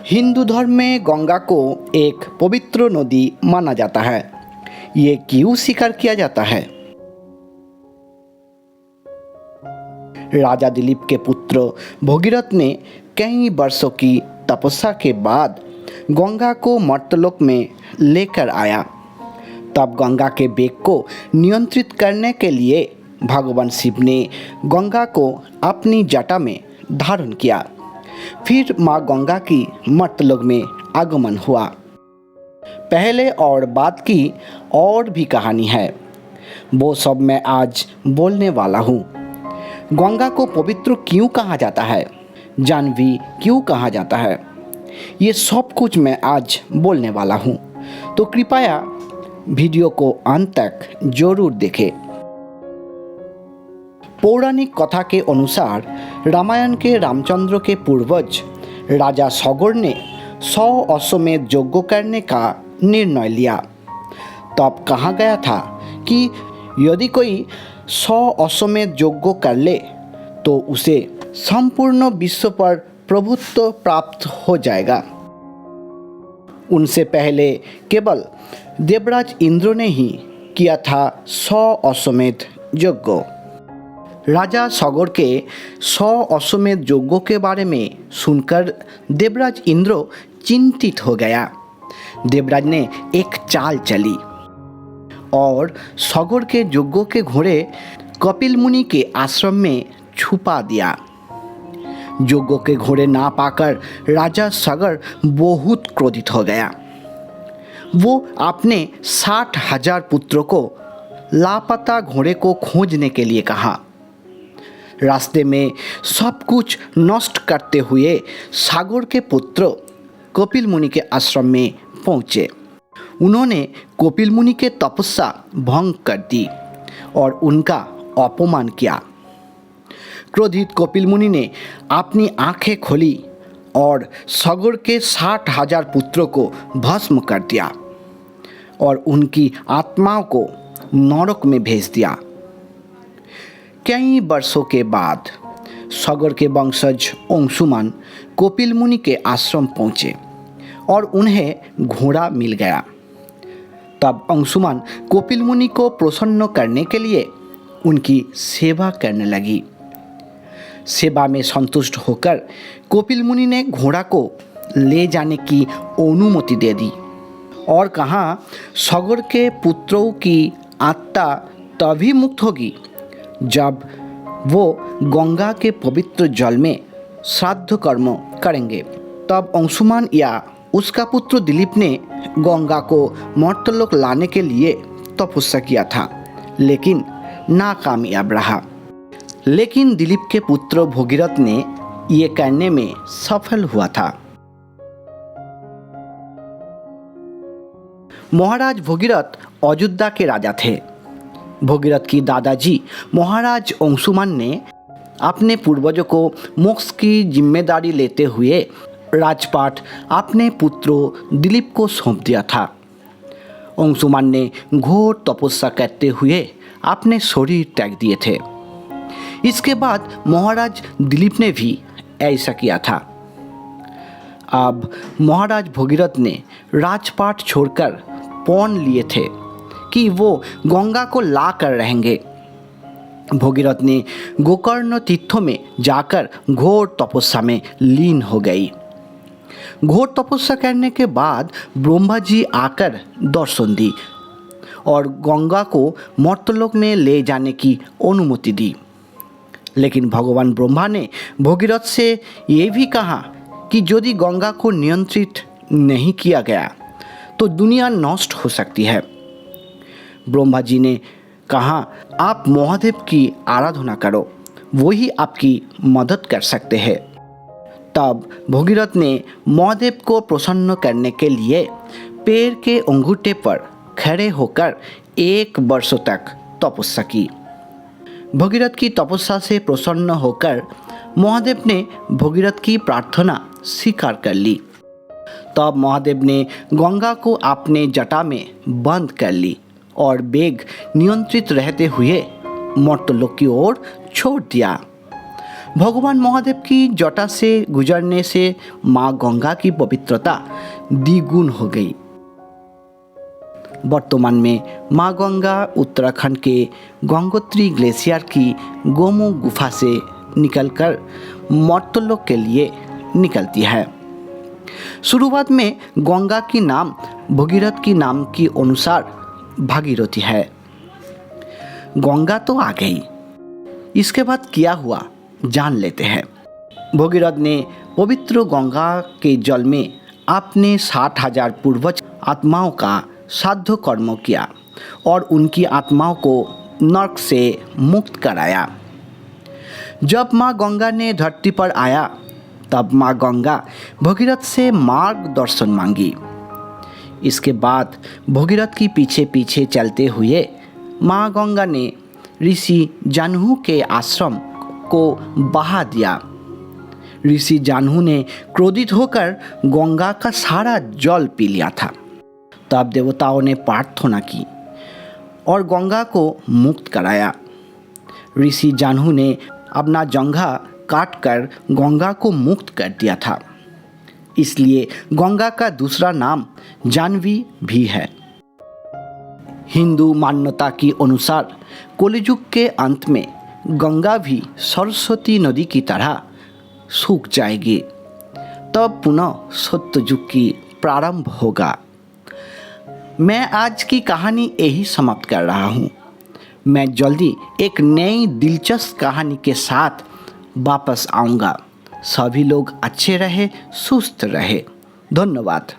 हिंदू धर्म में गंगा को एक पवित्र नदी माना जाता है। ये क्यों स्वीकार किया जाता है? राजा दिलीप के पुत्र भगीरथ ने कई वर्षों की तपस्या के बाद गंगा को मर्तलोक में लेकर आया। तब गंगा के वेग को नियंत्रित करने के लिए भगवान शिव ने गंगा को अपनी जटा में धारण किया। फिर माँ गंगा की मर्तलोक में आगमन हुआ। पहले और बाद की और भी कहानी है, वो सब मैं आज बोलने वाला हूँ। गंगा को पवित्र क्यों कहा जाता है, जानवी क्यों कहा जाता है, ये सब कुछ मैं आज बोलने वाला हूँ। तो कृपया वीडियो को अंत तक जरूर देखें। पौराणिक कथा के अनुसार रामायण के रामचंद्र के पूर्वज राजा सगर ने 100 अश्वमेध यज्ञ करने का निर्णय लिया। तब कहा गया था कि यदि कोई 100 अश्वमेध यज्ञ कर ले तो उसे संपूर्ण विश्व पर प्रभुत्व प्राप्त हो जाएगा। उनसे पहले केवल देवराज इंद्र ने ही किया था 100 अश्वमेध यज्ञ। राजा सगर के 100 अश्वमेध यज्ञों के बारे में सुनकर देवराज इंद्र चिंतित हो गया। देवराज ने एक चाल चली और सगर के यज्ञों के घोड़े कपिल मुनि के आश्रम में छुपा दिया। यज्ञों के घोड़े ना पाकर राजा सगर बहुत क्रोधित हो गया। वो अपने 60,000 पुत्रों को लापता घोड़े को खोजने के लिए कहा। रास्ते में सब कुछ नष्ट करते हुए सागर के पुत्र कपिल मुनि के आश्रम में पहुँचे। उन्होंने कपिल मुनि के तपस्या भंग कर दी और उनका अपमान किया। क्रोधित कपिल मुनि ने अपनी आंखें खोली और सागर के 60,000 पुत्रों को भस्म कर दिया और उनकी आत्माओं को नरक में भेज दिया। कई वर्षों के बाद सगर के वंशज अंशुमान कपिल मुनि के आश्रम पहुँचे और उन्हें घोड़ा मिल गया। तब अंशुमान कपिल मुनि को प्रसन्न करने के लिए उनकी सेवा करने लगी। सेवा में संतुष्ट होकर कपिल मुनि ने घोड़ा को ले जाने की अनुमति दे दी और कहा, सगर के पुत्रों की आत्मा तभी मुक्त होगी जब वो गंगा के पवित्र जल में श्राद्ध कर्म करेंगे। तब अंशुमान या उसका पुत्र दिलीप ने गंगा को मर्तलोक लाने के लिए तपस्या किया था, लेकिन नाकामयाब रहा। लेकिन दिलीप के पुत्र भगीरथ ने ये करने में सफल हुआ था। महाराज भगीरथ अयोध्या के राजा थे। भगीरथ की दादाजी महाराज अंशुमान ने अपने पूर्वजों को मोक्ष की जिम्मेदारी लेते हुए राजपाट अपने पुत्र दिलीप को सौंप दिया था। अंशुमान ने घोर तपस्या करते हुए अपने शरीर त्याग दिए थे। इसके बाद महाराज दिलीप ने भी ऐसा किया था। अब महाराज भगीरथ ने राजपाट छोड़कर पौन लिए थे कि वो गंगा को ला कर रहेंगे। भगीरथ ने गोकर्ण तीर्थों में जाकर घोर तपस्या में लीन हो गई। घोर तपस्या करने के बाद ब्रह्मा जी आकर दर्शन दी और गंगा को मर्तलोक में ले जाने की अनुमति दी। लेकिन भगवान ब्रह्मा ने भगीरथ से ये भी कहा कि यदि गंगा को नियंत्रित नहीं किया गया तो दुनिया नष्ट हो सकती है। ब्रह्मा जी ने कहा, आप महादेव की आराधना करो, वही आपकी मदद कर सकते हैं। तब भगीरथ ने महादेव को प्रसन्न करने के लिए पेड़ के अंगूठे पर खड़े होकर 1 वर्ष तक तपस्या की। भगीरथ की तपस्या से प्रसन्न होकर महादेव ने भगीरथ की प्रार्थना स्वीकार कर ली। तब महादेव ने गंगा को अपने जटा में बंद कर ली और वेग नियंत्रित रहते हुए मर्तलोक की ओर छोड़ दिया। भगवान महादेव की जटा से गुजरने से माँ गंगा की पवित्रता द्विगुण हो गई। वर्तमान में माँ गंगा उत्तराखंड के गंगोत्री ग्लेशियर की गोमू गुफा से निकलकर मर्तलोक के लिए निकलती है। शुरुआत में गंगा की नाम भगीरथ की नाम के अनुसार भागीरथी है। गंगा तो आ गई, इसके बाद क्या हुआ जान लेते हैं। भगीरथ ने पवित्र गंगा के जल में अपने 60,000 पूर्वज आत्माओं का साध्य कर्म किया और उनकी आत्माओं को नरक से मुक्त कराया। जब माँ गंगा ने धरती पर आया तब माँ गंगा भगीरथ से मार्गदर्शन मांगी। इसके बाद भगीरथ की पीछे पीछे चलते हुए माँ गंगा ने ऋषि जानहू के आश्रम को बहा दिया। ऋषि जानहू ने क्रोधित होकर गंगा का सारा जल पी लिया था। तब देवताओं ने प्रार्थना की और गंगा को मुक्त कराया। ऋषि जानहू ने अपना जंघा काटकर गंगा को मुक्त कर दिया था, इसलिए गंगा का दूसरा नाम जानवी भी है। हिंदू मान्यता के अनुसार कलियुग के अंत में गंगा भी सरस्वती नदी की तरह सूख जाएगी, तब पुनः सत्ययुग की प्रारंभ होगा। मैं आज की कहानी यही समाप्त कर रहा हूँ। मैं जल्दी एक नई दिलचस्प कहानी के साथ वापस आऊँगा। सभी लोग अच्छे रहे, सुस्त रहे। धन्यवाद।